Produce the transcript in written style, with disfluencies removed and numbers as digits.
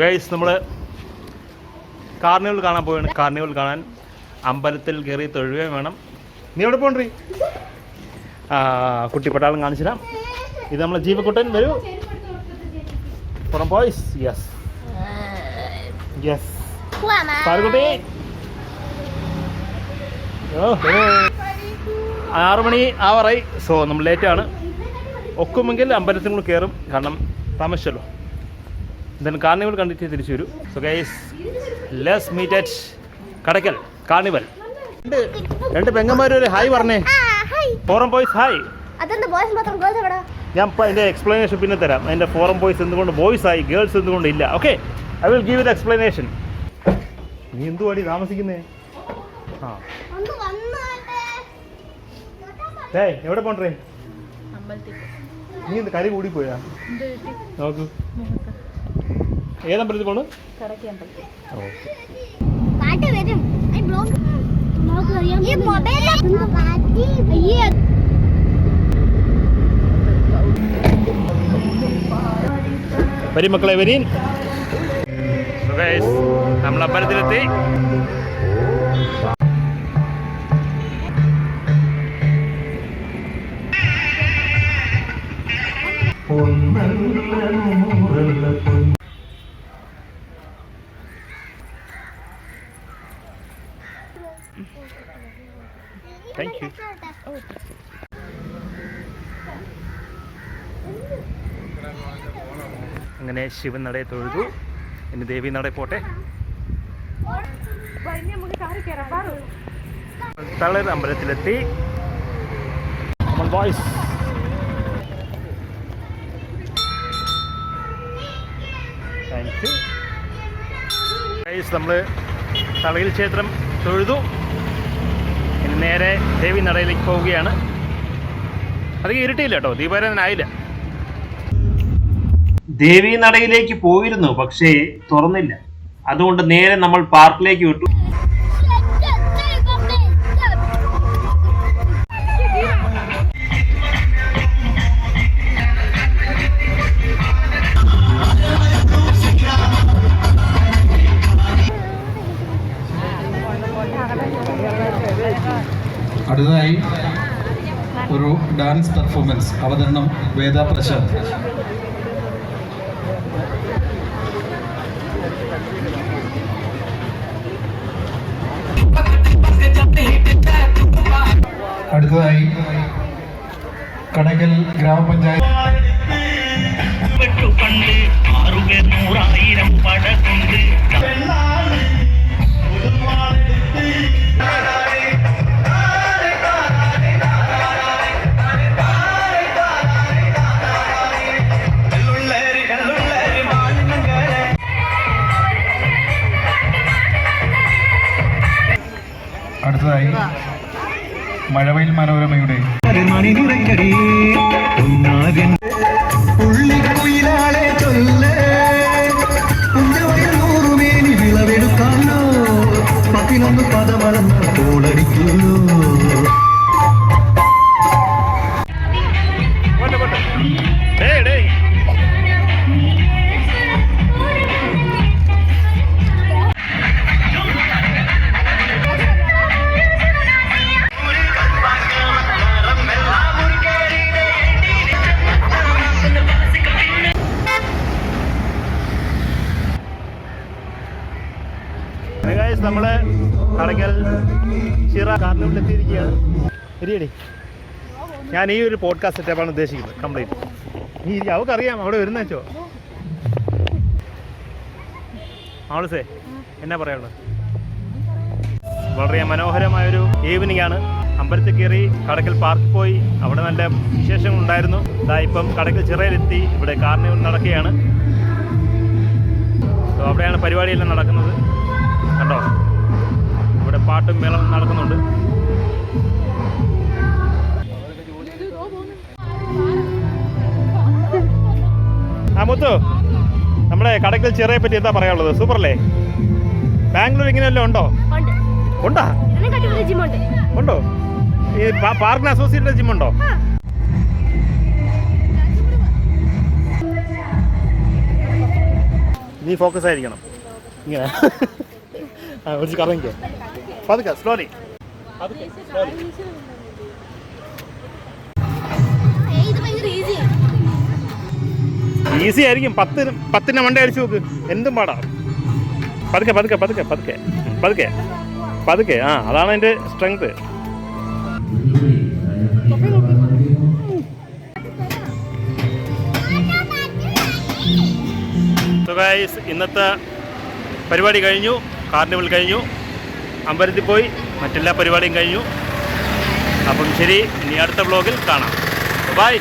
Guys, നമ്മൾ carnival കാണാൻ പോവുകയാണ്. കാർണിവൽ കാണാൻ അമ്പലത്തിൽ കയറി തൊഴുകയും വേണം. നീ എവിടെ പോകണ്ടേ? കുട്ടിപ്പട്ടാളം കാണിച്ചു തരാം. ഇത് നമ്മളെ ജീവക്കുട്ടൻ. വരൂ പുറം ബോയ്സ്. Yes yes Parukutty. 6 മണി ആവാറായി. സോ നമ്മൾ ലേറ്റാണ്. ഒക്കുമെങ്കിൽ അമ്പലത്തിൽ കൂടെ കയറും, കാരണം താമസിച്ചല്ലോ. ദെൻ കാർണിവൽ കണ്ടിട്ട് തിരിച്ചു വരും. So guys, let's meet at Kadakkal carnival. രണ്ട് പെങ്ങന്മാരും ഒരു ഹായ് പറഞ്ഞേ. Forum boys hi. ഞാൻ ഇപ്പോൾ അതിൻ്റെ എക്സ്പ്ലനേഷൻ പിന്നെ തരാം. അതിൻ്റെ ഫോറം ബോയ്സ് എന്തുകൊണ്ട് ബോയ്സ് ആയി, ഗേൾസ് എന്തുകൊണ്ട് ഇല്ല. Okay, I will give it explanation. നീ എന്തുവാടി താമസിക്കുന്നേ? എവിടെ പോണ്ടേ? നീ എന്ത് കരി കൂടിപ്പോയാ? നോക്കൂ, ഏതമ്പലത്തിൽ പോണു? വരി മക്കളെ വരീൻ. നമ്മൾ അമ്പലത്തിലെത്തി. Thank you. അങ്ങനെ ശിവൻ നടയെ തൊഴുതു. ഇനി ദേവി നടയിൽ പോട്ടെ. തളർ അമ്പലത്തിലെത്തി. Boys, thank you. നമ്മൾ തളയിൽ ക്ഷേത്രം തൊഴുതു. ഇനി നേരെ ദേവി നടയിലേക്ക് പോവുകയാണ്. അധികം ഇരുട്ടിയില്ല കേട്ടോ, ദീപാരാധനായില്ല. ദേവി നടയിലേക്ക് പോയിരുന്നു, പക്ഷേ തുറന്നില്ല. അതുകൊണ്ട് നേരെ നമ്മൾ പാർക്കിലേക്ക് വിട്ടു. അടുത്തതായി ഒരു ഡാൻസ് പെർഫോമൻസ് അവതരണം വേദ പ്രശാന്ത്. അടുത്തതായി കടയ്ക്കൽ ഗ്രാമപഞ്ചായത്ത് അടുത്തതായി മഴവയിൽ മനോരമയുടെ വിളവെടുക്കാനോ പത്തിനൊന്ന് പദമളന്ന് കോളടിക്കുന്നു. നമ്മള് കടയ്ക്കൽ ചിറ കാർണിവലിൽ എത്തിയിരിക്കുകയാണ്. ശരിയടി, ഞാൻ ഈ ഒരു പോഡ്കാസ്റ്റ് സെറ്റപ്പാണ് ഉദ്ദേശിക്കുന്നത് കംപ്ലീറ്റ്. നീ അവർക്കറിയാം അവിടെ വരുന്നോ. ആൾസേ എന്നാ പറയാനുള്ളത്? വളരെ മനോഹരമായൊരു ഈവനിങ് ആണ്. അമ്പലത്തിൽ കയറി കടയ്ക്കൽ പാർക്ക് പോയി, അവിടെ നല്ല വിശേഷങ്ങളുണ്ടായിരുന്നു. ഇപ്പം കടയ്ക്കൽ ചിറയിലെത്തി. ഇവിടെ കാർണിവൽ നടക്കുകയാണ്. അവിടെയാണ് പരിപാടിയെല്ലാം നടക്കുന്നത്. കണ്ടോ, ഇവിടെ പാട്ടും മേളവും നടക്കുന്നുണ്ട്. മുത്തു, നമ്മുടെ കടയ്ക്കൽ ചിറയെ പറ്റി എന്താ പറയാനുള്ളത്? സൂപ്പറല്ലേ? ബാംഗ്ലൂർ ഇങ്ങനെയല്ലോ ഉണ്ടോ? ഉണ്ടോ? ഉണ്ടോ? ഈ പാർക്കിന് അസോസിയേറ്റഡ് ജിമ്മുണ്ടോ? നീ ഫോക്കസ് ആയിരിക്കണം ഇങ്ങനെ ആ വിളിച്ച് കറങ്ങിക്കോ പതുക്കെ സ്ലോലി പതുക്കെ സ്ലോലി ഈസി ആയിരിക്കും 10 മണ്ട അടിച്ചു നോക്ക് എന്തും പാടാ പതുക്കെ പതുക്കെ പതുക്കെ പതുക്കെ പതുക്കെ പതുക്കെ ആ അതാണ് എൻ്റെ സ്ട്രെങ്ത് സോ ഗൈസ് ഇന്നത്തെ പരിപാടി കഴിഞ്ഞു കാർണിവൽ കഴിഞ്ഞു അമ്പലത്തിൽ പോയി മറ്റെല്ലാ പരിപാടിയും കഴിഞ്ഞു അപ്പം ശരി ഇനി അടുത്ത വ്ളോഗിൽ കാണാം ബൈ